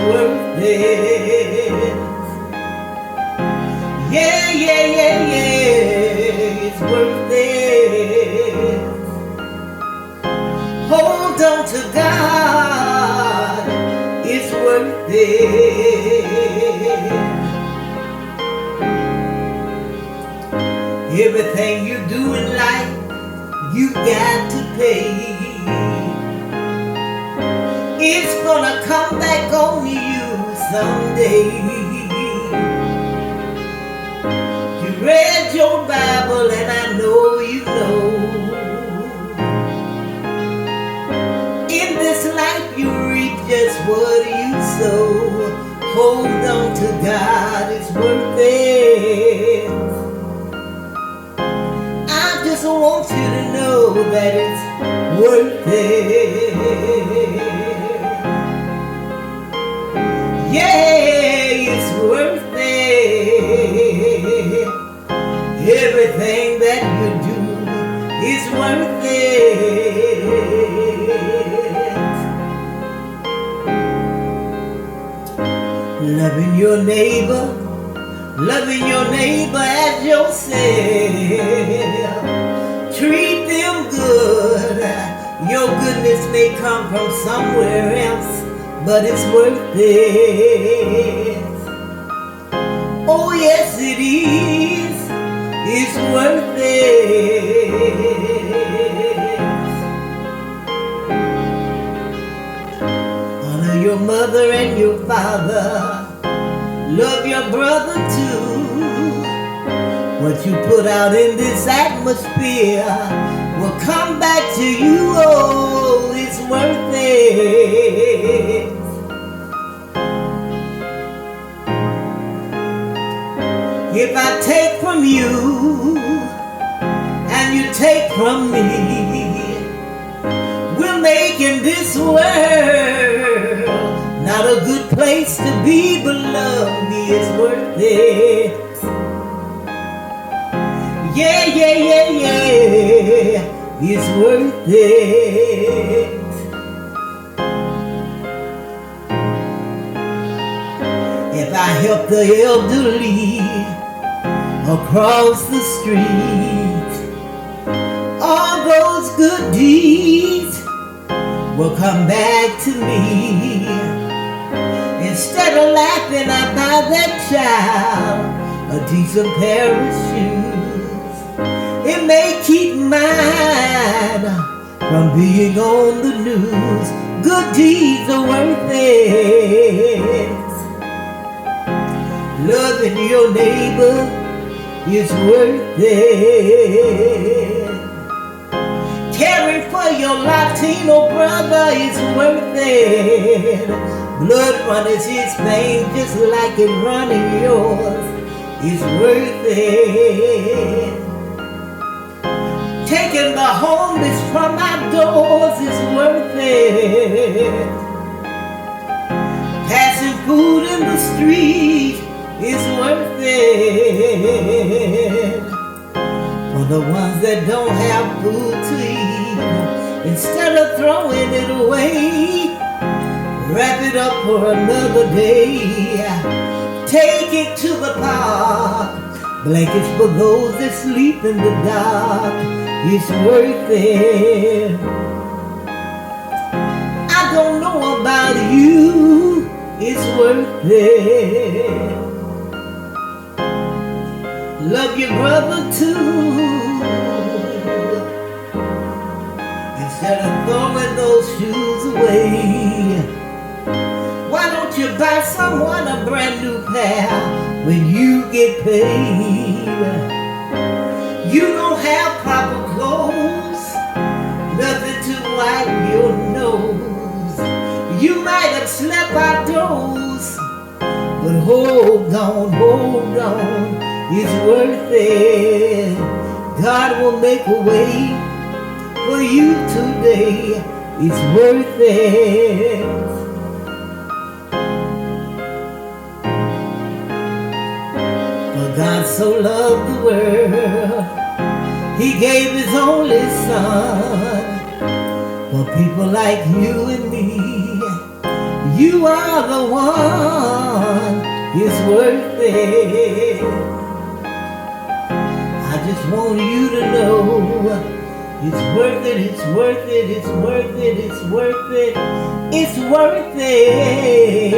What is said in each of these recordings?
worth it. Yeah, yeah, yeah, yeah, it's worth it. Hold on to God, it's worth it. Everything you do in life, you got to pay. It's gonna come back on you someday. You read your Bible and I know you know. In this life you reap just what you sow. Hold on to God, it's worth it. I just want you to know that it's worth it. Yeah, it's worth it. Everything that you do is worth it. Loving your neighbor as yourself. Treat them good. Your goodness may come from somewhere else, but it's worth it. Oh yes it is. It's worth it. Honor your mother and your father. Love your brother too. What you put out in this atmosphere will come back to you. Oh, it's worth it. If I take from you and you take from me, we're making this world not a good place to be, but love me, it's worth it. Yeah, yeah, yeah, yeah, it's worth it. If I help the elderly across the street, all those good deeds will come back to me. Instead of laughing, I buy that child a decent pair of shoes. It may keep mine from being on the news. Good deeds are worth it. Loving your neighbor is worth it. Caring for your Latino brother is worth it. Blood running his veins just like it running yours is worth it. Taking the homeless from our doors is worth it. Passing food in the street is worth it. For the ones that don't have food to eat, instead of throwing it away, wrap it up for another day. Take it to the park. Blankets for those that sleep in the dark. It's worth it. I don't know about you. It's worth it. Love your brother too. Instead of throwing those shoes away, why don't you buy someone a brand new pair when you get paid? You don't have proper clothes, nothing to wipe your nose. You might have slept outdoors, but hold on, it's worth it. God will make a way for you today. It's worth it. For God so loved the world, He gave His only Son. For people like you and me, You are the one, it's worth it. I just want you to know it's worth it, it's worth it, it's worth it, it's worth it, it's worth it.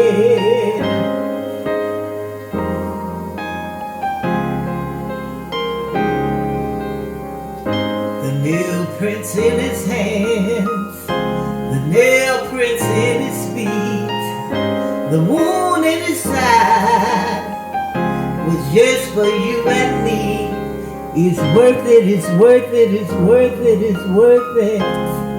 The nail prints in his hands, the nail prints in his feet, the wound in his side was just for you and me. It's worth it, it's worth it, it's worth it, it's worth it.